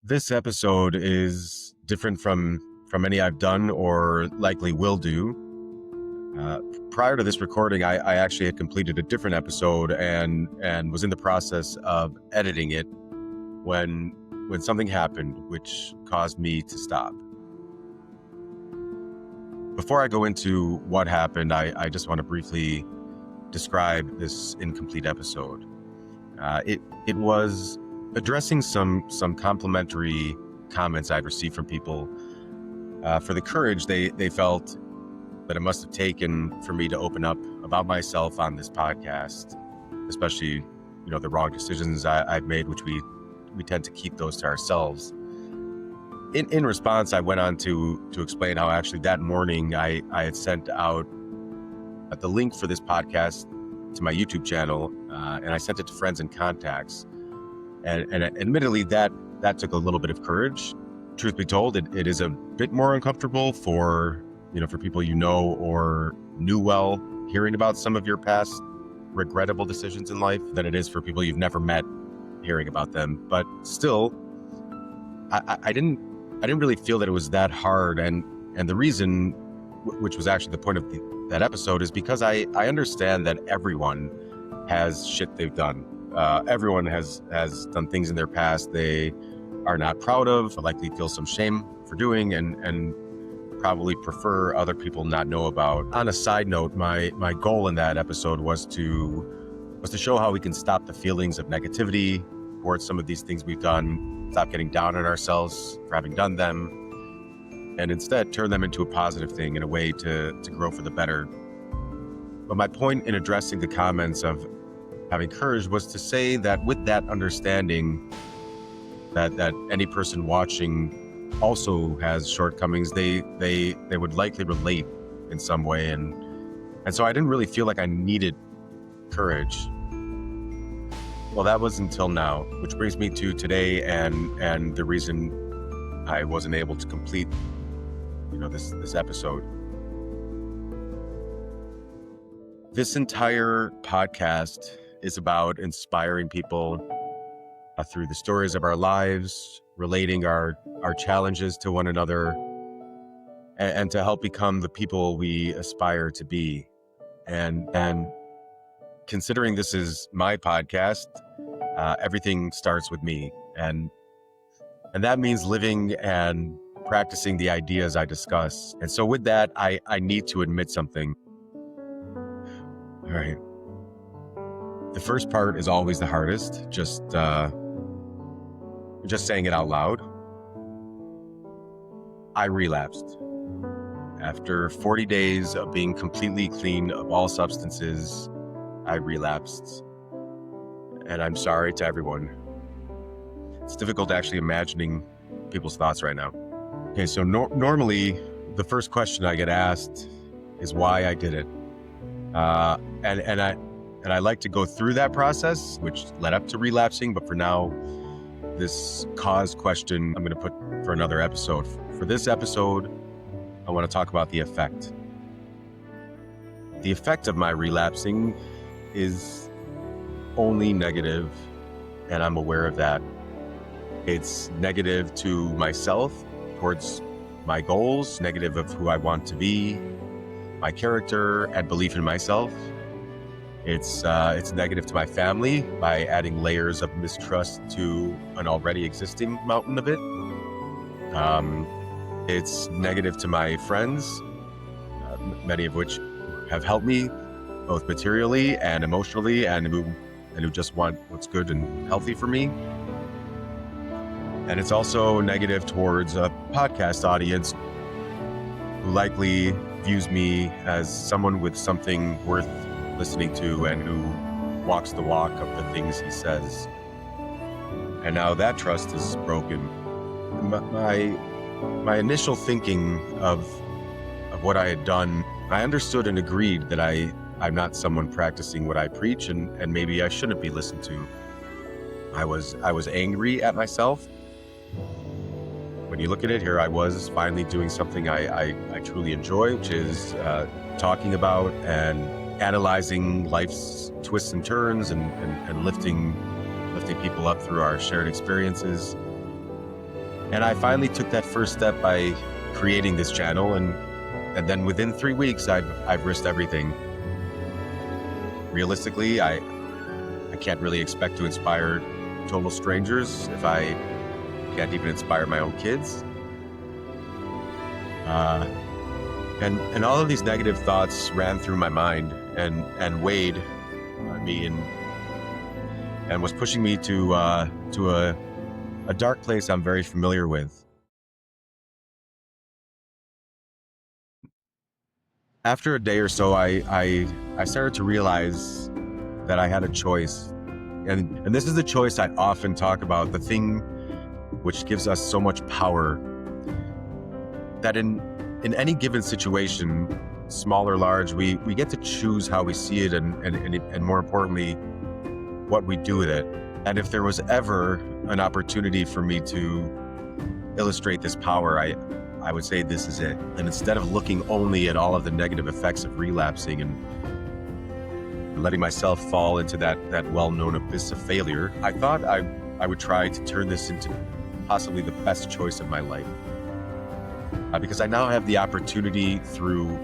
This episode is different from any I've done or likely will do. Prior to this recording, I actually had completed a different episode and was in the process of editing it when something happened which caused me to stop. Before I go into what happened, I just want to briefly describe this incomplete episode. It was addressing some complimentary comments I'd received from people for the courage they felt that it must have taken for me to open up about myself on this podcast, especially the wrong decisions I've made, which we tend to keep those to ourselves. In response, I went on to explain how actually that morning I had sent out the link for this podcast to my YouTube channel, and I sent it to friends and contacts. And admittedly, that took a little bit of courage. Truth be told, it is a bit more uncomfortable for people or knew well, hearing about some of your past regrettable decisions in life than it is for people you've never met hearing about them. But still, I didn't really feel that it was that hard. And the reason, which was actually the point of that episode, is because I understand that everyone has shit they've done. Everyone has done things in their past they are not proud of, likely feel some shame for doing, and probably prefer other people not know about. On a side note, my goal in that episode was to show how we can stop the feelings of negativity towards some of these things we've done, stop getting down on ourselves for having done them, and instead turn them into a positive thing in a way to grow for the better. But my point in addressing the comments of having courage was to say that with that understanding that any person watching also has shortcomings, they would likely relate in some way, and so I didn't really feel like I needed courage. Well, that was until now, which brings me to today and the reason I wasn't able to complete this episode. This entire podcast is about inspiring people through the stories of our lives, relating our challenges to one another, and to help become the people we aspire to be. And considering this is my podcast, everything starts with me, and that means living and practicing the ideas I discuss. And so with that, I need to admit something. All right. The first part is always the hardest, just saying it out loud. I relapsed. After 40 days of being completely clean of all substances, I relapsed. And I'm sorry to everyone. It's difficult actually imagining people's thoughts right now. Okay, so normally the first question I get asked is why I did it. And I like to go through that process, which led up to relapsing. But for now, this cause question I'm going to put for another episode. For this episode, I want to talk about the effect. The effect of my relapsing is only negative, and I'm aware of that. It's negative to myself, towards my goals, negative of who I want to be, my character, and belief in myself. It's negative to my family by adding layers of mistrust to an already existing mountain of it. It's negative to my friends, many of which have helped me both materially and emotionally, and who just want what's good and healthy for me. And it's also negative towards a podcast audience who likely views me as someone with something worth listening to and who walks the walk of the things he says. And now that trust is broken. My initial thinking of what I had done, I understood and agreed that I'm not someone practicing what I preach, and maybe I shouldn't be listened to. I was angry at myself. When you look at it here, I was finally doing something I truly enjoy, which is talking about and analyzing life's twists and turns and lifting people up through our shared experiences. And I finally took that first step by creating this channel, and then within 3 weeks, I've risked everything. Realistically, I can't really expect to inspire total strangers if I can't even inspire my own kids. And all of these negative thoughts ran through my mind and weighed on me and was pushing me to a dark place I'm very familiar with. After a day or so, I started to realize that I had a choice. And this is the choice I often talk about, the thing which gives us so much power, that in any given situation, small or large, we get to choose how we see it and more importantly, what we do with it. And if there was ever an opportunity for me to illustrate this power, I would say this is it. And instead of looking only at all of the negative effects of relapsing and letting myself fall into that well-known abyss of failure, I thought I would try to turn this into possibly the best choice of my life. Because I now have the opportunity through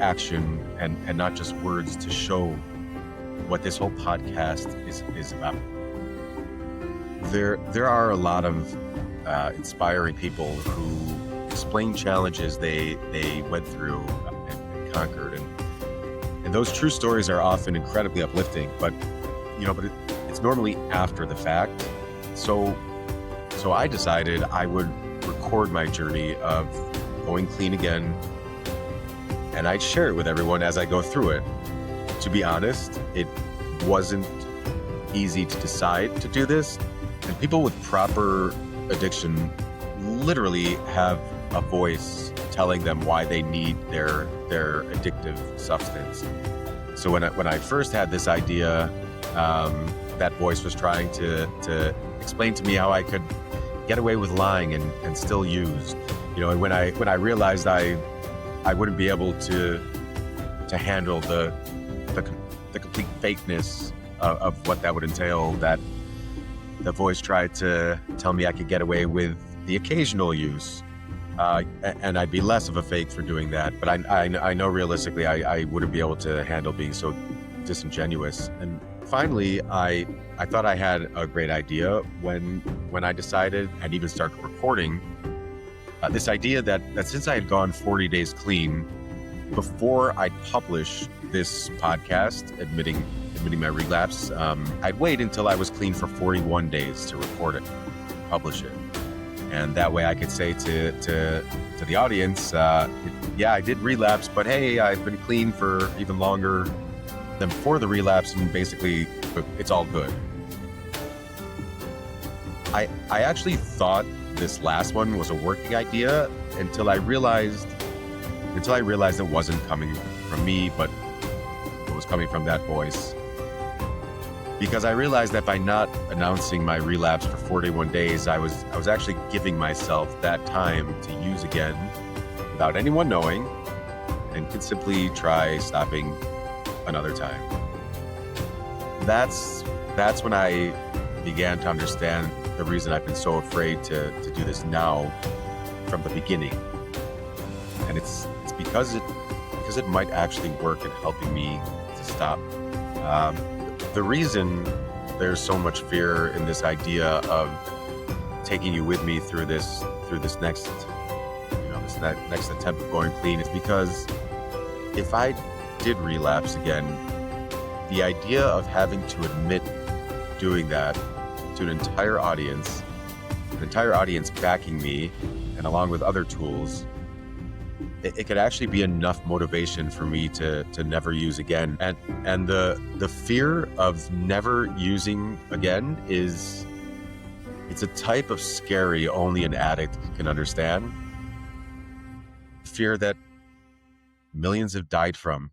action and not just words to show what this whole podcast is about. There are a lot of inspiring people who explain challenges they went through and conquered, and those true stories are often incredibly uplifting. But it's normally after the fact. So I decided I would record my journey of going clean again, and I'd share it with everyone as I go through it. To be honest, it wasn't easy to decide to do this, and people with proper addiction literally have a voice telling them why they need their addictive substance. So when I first had this idea, that voice was trying to explain to me how I could get away with lying and still use. And when I realized I wouldn't be able to handle the complete fakeness of what that would entail, that the voice tried to tell me I could get away with the occasional use, and I'd be less of a fake for doing that. But I know realistically I wouldn't be able to handle being so disingenuous. And finally, I thought I had a great idea when I decided and even started recording this idea that since I had gone 40 days clean, before I'd publish this podcast admitting my relapse, I'd wait until I was clean for 41 days to record it, publish it. And that way I could say to the audience, yeah, I did relapse, but hey, I've been clean for even longer than before the relapse, and basically it's all good. I actually thought this last one was a working idea until I realized it wasn't coming from me, but it was coming from that voice. Because I realized that by not announcing my relapse for 41 days, I was actually giving myself that time to use again without anyone knowing, and could simply try stopping another time. That's when I began to understand the reason I've been so afraid to do this now from the beginning. And it's because it might actually work in helping me to stop. The reason there's so much fear in this idea of taking you with me through this next attempt of going clean is because if I did relapse again, the idea of having to admit doing that to an entire audience backing me, and along with other tools, it could actually be enough motivation for me to never use again. And the fear of never using again it's a type of scary only an addict can understand. Fear that millions have died from.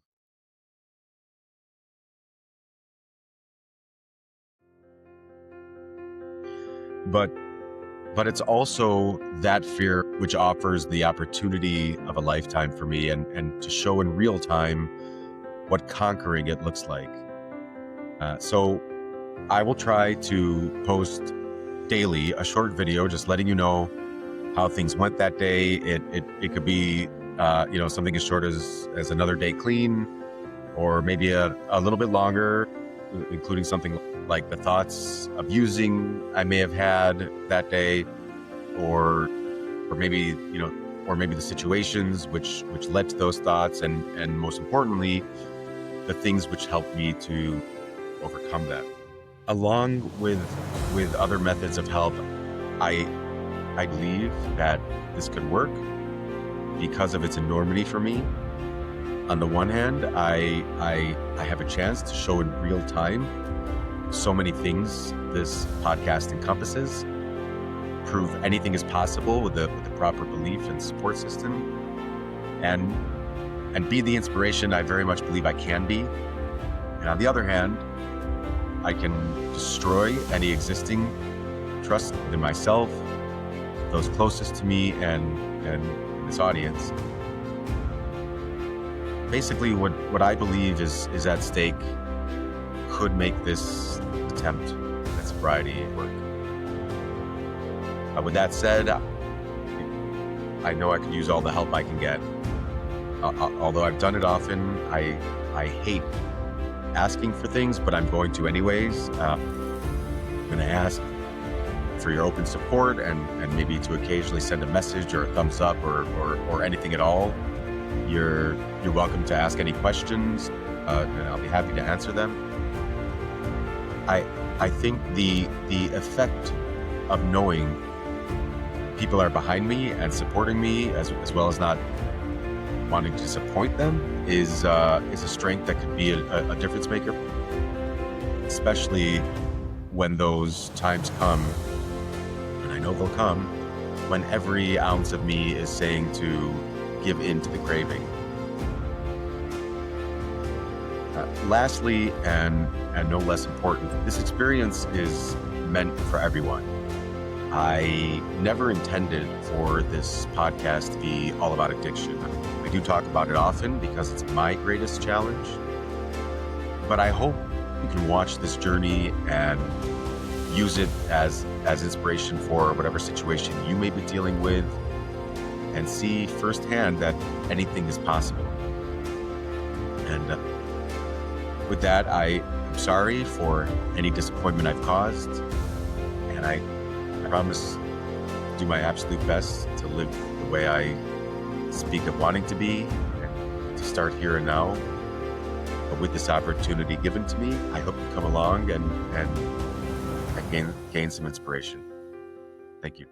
But it's also that fear which offers the opportunity of a lifetime for me, and to show in real time what conquering it looks like. So I will try to post daily a short video just letting you know how things went that day. It could be, something as short as another day clean, or maybe a little bit longer, including something like the thoughts of using I may have had that day, or maybe, or maybe the situations which led to those thoughts, and most importantly, the things which helped me to overcome that. Along with other methods of help, I believe that this could work because of its enormity for me. On the one hand, I have a chance to show in real time so many things this podcast encompasses, prove anything is possible with the proper belief and support system, and be the inspiration I very much believe I can be. And on the other hand, I can destroy any existing trust within myself, those closest to me, and this audience. Basically, what I believe is at stake could make this attempt at sobriety work. With that said, I know I could use all the help I can get. Although I've done it often, I hate asking for things, but I'm going to anyways. I'm going to ask for your open support, and maybe to occasionally send a message or a thumbs up or anything at all. You're welcome to ask any questions, and I'll be happy to answer them. I think the effect of knowing people are behind me and supporting me, as well as not wanting to disappoint them, is a strength that could be a difference maker, especially when those times come, and I know they'll come, when every ounce of me is saying to give in to the craving. Lastly, and no less important, this experience is meant for everyone. I never intended for this podcast to be all about addiction. I do talk about it often because it's my greatest challenge, but I hope you can watch this journey and use it as inspiration for whatever situation you may be dealing with, and see firsthand that anything is possible. And with that, I'm sorry for any disappointment I've caused, and I promise to do my absolute best to live the way I speak of wanting to be, and to start here and now. But with this opportunity given to me, I hope you come along and gain some inspiration. Thank you.